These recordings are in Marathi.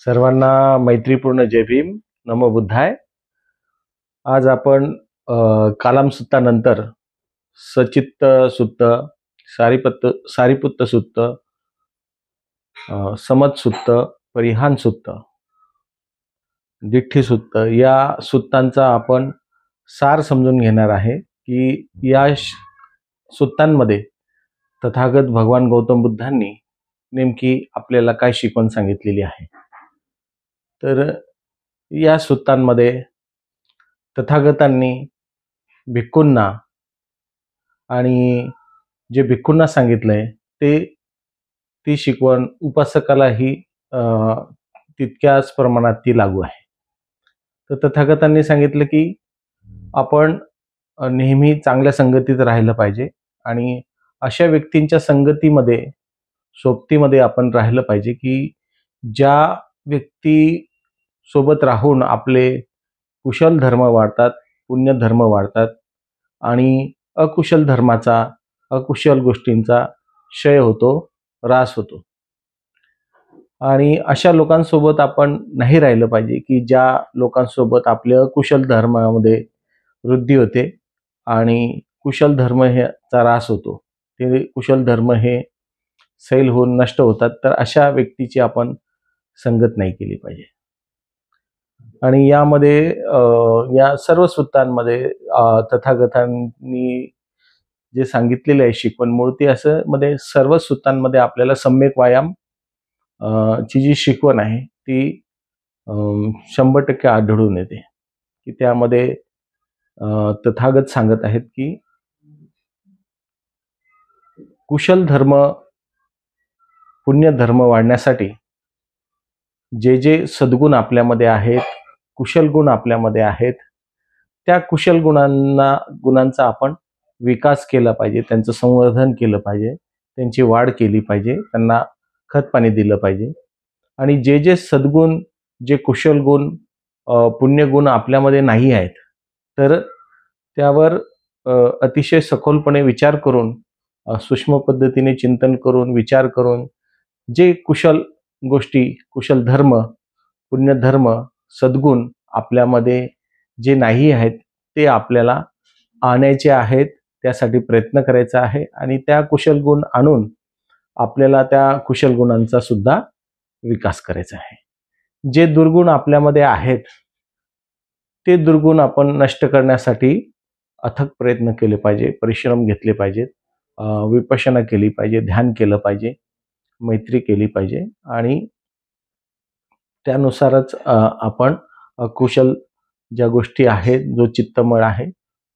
सर्वांना मैत्रीपूर्ण जय भीम. नमो बुद्धाय. आज आपण कालाम सुत्तानंतर सचित्त सुत्त, सारिपुत्त सुत्त, समत सुत्त, परिहान सुत्त, दिठ्ठी सुत्त या सुत्तांचा आपण सार समजून घेणार आहे की या सुत्तांमध्ये तथागत भगवान गौतम बुद्धांनी नेमकी आपल्याला काय शिकवण सांगितलेली आहे. तर या सुत्तांमध्ये तथागतांनी भिक्खूंना आणि जे भिक्खूंना सांगितलंय ती शिकवण उपासकालाही तितक्याच प्रमाणात ती लागू आहे. तर तथागतांनी सांगितलं की आपण नेहमी चांगल्या संगतीत राहिलं पाहिजे आणि अशा व्यक्तींच्या संगतीमध्ये सोबतीमध्ये आपण राहिलं पाहिजे की ज्या व्यक्ती सोबत राहून आपले कुशल धर्म वाढतात, पुण्य धर्म वाढतात आणि अकुशल गोष्टींचा क्षय होतो, ऱ्हास होतो. आणि अशा लोकांसोबत आपण नाही राहिलं पाहिजे की ज्या लोकांसोबत आपल्या कुशल धर्मामध्ये वृद्धी होते आणि कुशल धर्म ह्याचा ऱ्हास होतो, ते कुशल धर्म हे सैल होऊन नष्ट होतात. तर अशा व्यक्तीची आपण संगत नाही केली पाहिजे. आणि यामध्ये या सर्व सुत्तांमध्ये तथागतांनी जे सांगितलेले आहे शिकवण मूर्ती असं मध्ये सर्व सुत्तांमध्ये आपल्याला सम्यक व्यायाम ची जी शिकवण आहे ती 100% आढळून येते की त्यामध्ये तथागत सांगत आहेत की कुशल धर्म, पुण्य धर्म वाढण्यासाठी जे जे सद्गुण आपल्यामध्ये आहेत, कुशल गुण आपल्यामध्ये आहेत, त्या कुशल गुणांचा आपण विकास केला पाहिजे, त्यांचं संवर्धन केलं पाहिजे, त्यांची वाढ केली पाहिजे, त्यांना खत पाणी दिलं पाहिजे. आणि जे जे सद्गुण, जे कुशल गुण, पुण्यगुण आपल्यामध्ये नाही आहेत तर त्यावर अतिशय सखोलपणे विचार करून, सूक्ष्म पद्धतीने चिंतन करून, विचार करून जे कुशल गोष्टी, कुशल धर्म, पुण्यधर्म, सद्गुण आपल्यामध्ये जे नाही आहेत ते आपल्याला आणायचे आहेत. त्यासाठी प्रयत्न करायचा आहे आणि त्या कुशल गुण आणून आपल्याला त्या कुशल गुणांचा सुद्धा विकास करायचा आहे. जे दुर्गुण आपल्यामध्ये आहेत ते दुर्गुण आपण नष्ट करण्यासाठी अथक प्रयत्न केले पाहिजे, परिश्रम घेतले पाहिजेत, विपश्यना केली पाहिजे, ध्यान केलं पाहिजे, मैत्री केली पाहिजे आणि त्यानुसारच आपण कुशल ज्या गोष्टी आहेत, जो चित्तमळ आहे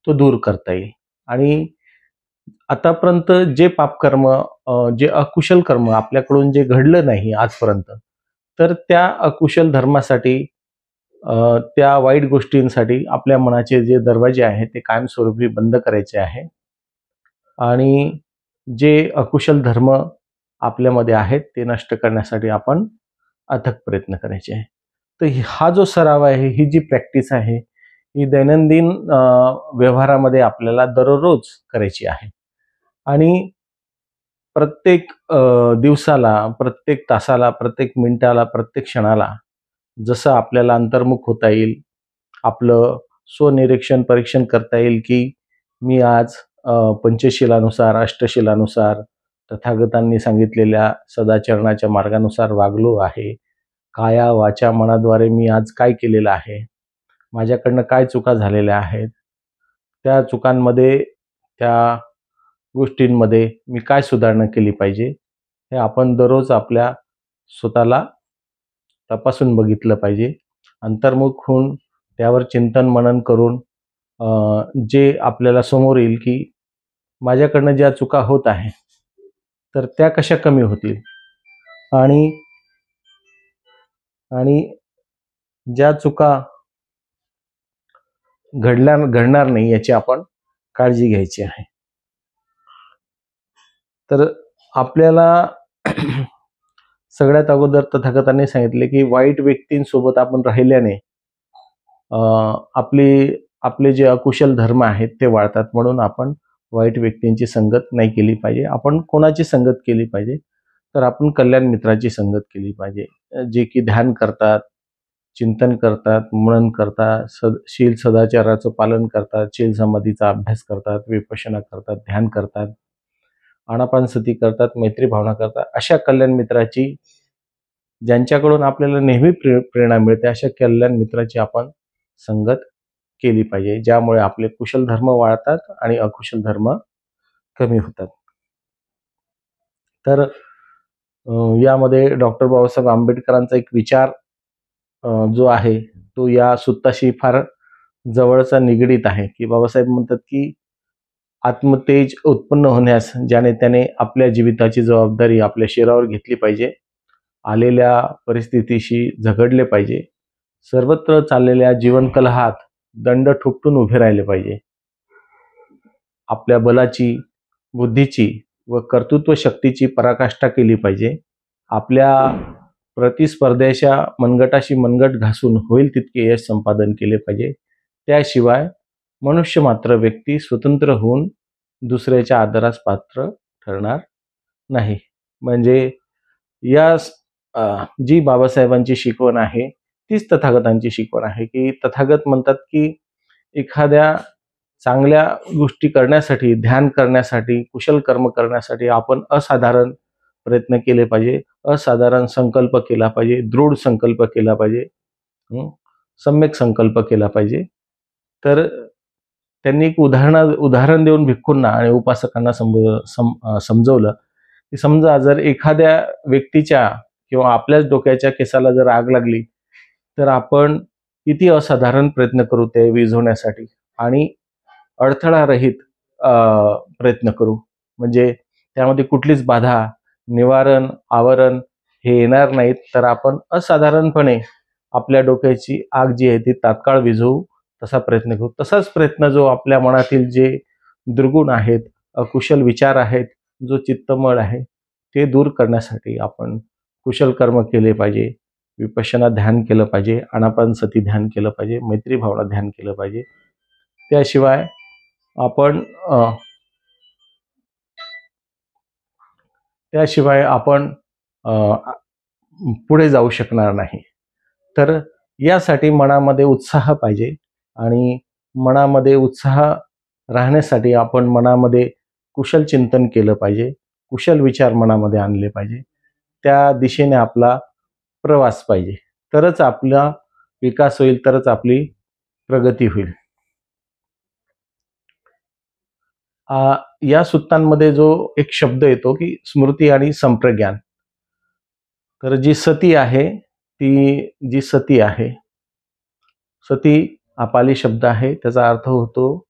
तो दूर करता येईल. आणि आतापर्यंत जे पापकर्म, जे अकुशल कर्म आपल्याकडून जे घडलं नाही आजपर्यंत, तर त्या अकुशल धर्मासाठी, त्या वाईट गोष्टींसाठी आपल्या मनाचे जे दरवाजे आहेत ते कायमस्वरूपी बंद करायचे आहे. आणि जे अकुशल धर्म आपल्यामध्ये आहेत ते नष्ट करण्यासाठी आपण अथक प्रयत्न करायचे आहे. तर हा जो सराव आहे, ही जी प्रॅक्टिस आहे, ही दैनंदिन व्यवहारामध्ये आपल्याला दररोज करायची आहे. आणि प्रत्येक दिवसाला, प्रत्येक तासाला, प्रत्येक मिनिटाला, प्रत्येक क्षणाला जसं आपल्याला अंतर्मुख होता येईल, आपलं स्वनिरीक्षण परीक्षण करता येईल की मी आज पंचशिलानुसार, अष्टशिलानुसार, तथागतांनी सांगितलेल्या सदाचरणाच्या मार्गानुसार वागलो आहे, काया वाचा मनाद्वारे मी आज काय केलेलं आहे, माझ्याकडनं काय चुका झालेल्या आहेत, त्या चुकांमध्ये, त्या गोष्टींमध्ये मी काय सुधारणा केली पाहिजे, हे आपण दररोज आपल्या स्वतःला तपासून बघितलं पाहिजे. अंतर्मुख होऊन त्यावर चिंतन मनन करून जे आपल्याला समोर येईल की माझ्याकडनं ज्या चुका होत आहे तर त्या कशा कमी होतील आणि ज्या चुका घडणार नाही याची आपण काळजी घ्यायची आहे. तर आपल्याला सगळ्यात अगोदर तथागतांनी सांगितले की वाईट व्यक्तींसोबत आपण राहिल्याने आपले जे अकुशल धर्म आहेत ते वाढतात. म्हणून आपण वाईट व्यक्तींची संगत नाही केली पाहिजे. आपण कोणाची संगत केली पाहिजे तर आपण कल्याण मित्राची संगत केली पाहिजे. जे की ध्यान करतात, चिंतन करतात, मनन करतात, शील सदाचाराचं पालन करतात, शील समाधीचा अभ्यास करतात, विपश्यना करतात, ध्यान करतात, आनापानसती करतात, मैत्री भावना करतात, अशा कल्याण मित्राची, ज्यांच्याकडून आपल्याला नेहमी प्रेरणा मिळते, अशा कल्याण मित्राची आपण संगत केली पाहिजे, ज्यामुळे आपले कुशल धर्म वाढतात आणि अकुशल धर्म कमी होतात. तर यामध्ये डॉक्टर बाबासाहेब आंबेडकरांचा एक विचार जो आहे तो या सुत्ताशी फार जवळचा निगडीत आहे, की बाबासाहेब म्हणतात की आत्मतेज उत्पन्न होण्यास ज्याने त्याने आपल्या जीविताची जबाबदारी आपल्या शिरावर घेतली पाहिजे, आलेल्या परिस्थितीशी झगडले पाहिजे, सर्वत्र चाललेल्या जीवनकलहात दंड ठोकून उभे राहिले पाहिजे, आपल्या बलाची, बुद्धीची व कर्तृत्व शक्तीची पराकाष्ठा केली पाहिजे, आपल्या प्रतिस्पर्ध्याच्या मनगटाशी मनगट घासून होईल तितके यश संपादन केले पाहिजे. त्याशिवाय मनुष्य मात्र व्यक्ती स्वतंत्र होऊन दुसऱ्याच्या आदरास पात्र ठरणार नाही. म्हणजे या जी बाबासाहेबांची शिकवण आहे तीच तथागतांची शिकवण आहे, की तथागत म्हणतात की एखाद्या चांगल्या गोष्टी करण्यासाठी, ध्यान करण्यासाठी, कुशल कर्म करण्यासाठी आपण असाधारण प्रयत्न केले पाहिजे, असाधारण संकल्प केला पाहिजे, दृढ संकल्प केला पाहिजे, सम्यक संकल्प केला पाहिजे. तर त्यांनी एक उदाहरण देऊन भिक्खूंना आणि उपासकांना समजवलं की समजा जर एखाद्या व्यक्तीच्या किंवा आपल्याच डोक्याच्या केसाला जर आग लागली तर आपण किती असाधारण प्रयत्न करू ते विझवण्यासाठी आणि अडथळारहित प्रयत्न करू, म्हणजे त्यामध्ये कुठलीच बाधा, निवारण, आवरण हे येणार नाहीत, तर आपण असाधारणपणे आपल्या डोक्याची आग जी आहे ती तात्काळ विझवू तसा प्रयत्न करू. तसाच प्रयत्न जो आपल्या मनातील जे दुर्गुण आहेत, अकुशल विचार आहेत, जो चित्तमळ आहे ते दूर करण्यासाठी आपण कुशल कर्म केले पाहिजे, विपश्यना ध्यान केलं पाहिजे, आनापानसती ध्यान केलं पाहिजे, मैत्री भावना ध्यान केलं पाहिजे. त्याशिवाय आपण पुढे जाऊ शकणार नाही. तर यासाठी मनामध्ये उत्साह पाहिजे आणि मनामध्ये उत्साह राहण्यासाठी आपण मनामध्ये कुशल चिंतन केलं पाहिजे, कुशल विचार मनामध्ये आणले पाहिजे, त्या दिशेने आपला प्रवास पाहिजे, तरच आपला विकास होईल, तरच आपली प्रगती होईल. या सुत्तांमध्ये जो एक शब्द येतो की स्मृती आणि संप्रज्ञान, तर जी सती आहे सती हा पाली शब्द आहे, त्याचा अर्थ होतो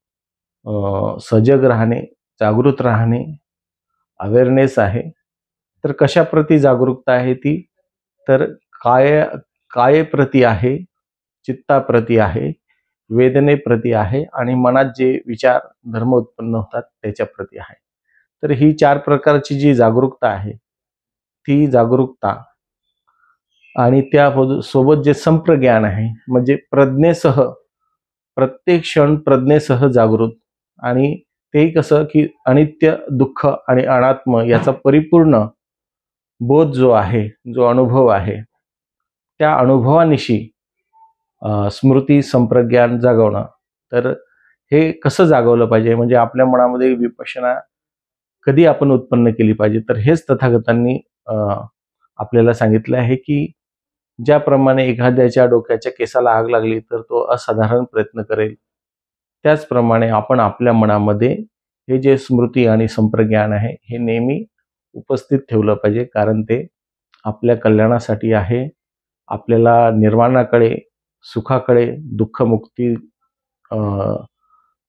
सजग राहणे, जागृत राहणे, अवेअरनेस आहे. तर कशाप्रती जागरूकता आहे ती, तर कायेप्रती आहे, चित्ताप्रती आहे, वेदनेप्रती आहे आणि मनात जे विचार धर्म उत्पन्न होतात त्याच्याप्रती आहे. तर ही 4 प्रकारची जी जागरूकता आहे ती जागरूकता आणि त्या सोबत जे संप्रज्ञान आहे म्हणजे प्रज्ञेसह, प्रत्येक क्षण प्रज्ञेसह जागृत, आणि तेही कसं की अनित्य, दुःख आणि अनात्म याचा परिपूर्ण बोध जो आहे, जो अनुभव आहे, त्या अनुभवानिशी स्मृती संप्रज्ञान जागवणं. तर हे कसं जागवलं पाहिजे, म्हणजे आपल्या मनामध्ये विपश्यना कधी आपण उत्पन्न केली पाहिजे, तर हेच तथागतांनी आपल्याला सांगितलं आहे की ज्याप्रमाणे एखाद्याच्या डोक्याच्या केसाला आग लागली तर तो असाधारण प्रयत्न करेल, त्याचप्रमाणे आपण आपल्या मनामध्ये हे जे स्मृती आणि संप्रज्ञान आहे हे नेहमी उपस्थित ठेवलं पाहिजे, कारण ते आपल्या कल्याणासाठी आहे, आपल्याला निर्वाणाकडे, सुखाकडे, दुःखमुक्ती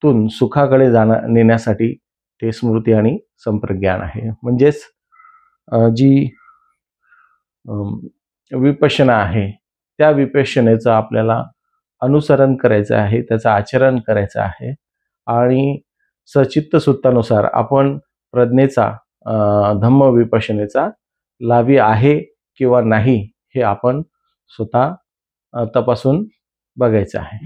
तून सुखाकडे नेण्यासाठी ते स्मृती आणि संप्रज्ञान आहे. म्हणजेच जी विपश्यना आहे त्या विपश्यनेचं आपल्याला अनुसरण करायचं आहे, त्याचं आचरण करायचं आहे आणि सचित्त सुत्तानुसार आपण प्रज्ञेचा, धम्म विपश्यनेचा लाभी आहे किंवा नाही हे आपण स्वतः तपासून बघायचं आहे.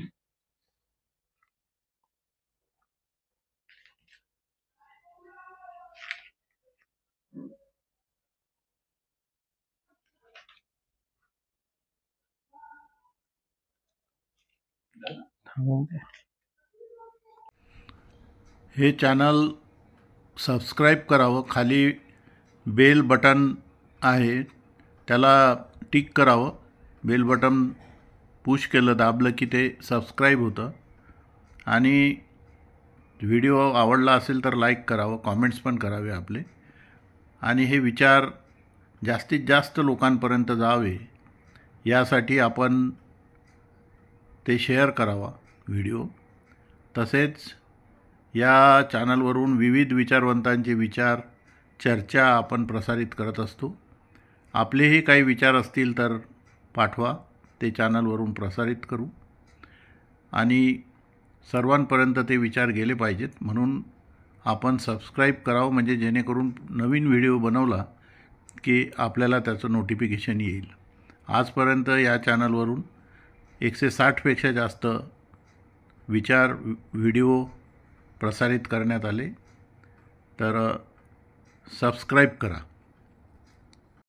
हे चॅनल सबस्क्राईब करावं, खाली बेल बटन आहे त्याला टिक करावं, बेल बटन पुश केलं दाबलं की ते सबस्क्राईब होतं. आणि व्हिडिओ आवडला असेल तर लाईक करावं, कॉमेंट्स पण करावे आपले, आणि हे विचार जास्तीत जास्त लोकांपर्यंत जावे यासाठी आपण ते शेअर करावा व्हिडिओ. तसेच या चॅनलवरून विविध विचारवंतांचे विचार, चर्चा आपण प्रसारित करत असतो. आपलेही काही विचार असतील तर पाठवा, ते चॅनलवरून प्रसारित करू आणि सर्वांपर्यंत ते विचार गेले पाहिजेत. म्हणून आपण सबस्क्राईब करावं, म्हणजे जेणेकरून नवीन व्हिडिओ बनवला की आपल्याला त्याचं नोटिफिकेशन येईल. आजपर्यंत या चॅनलवरून 160पेक्षा जास्त विचार व्हिडिओ प्रसारित करण्यात आले. तर सबस्क्राईब करा.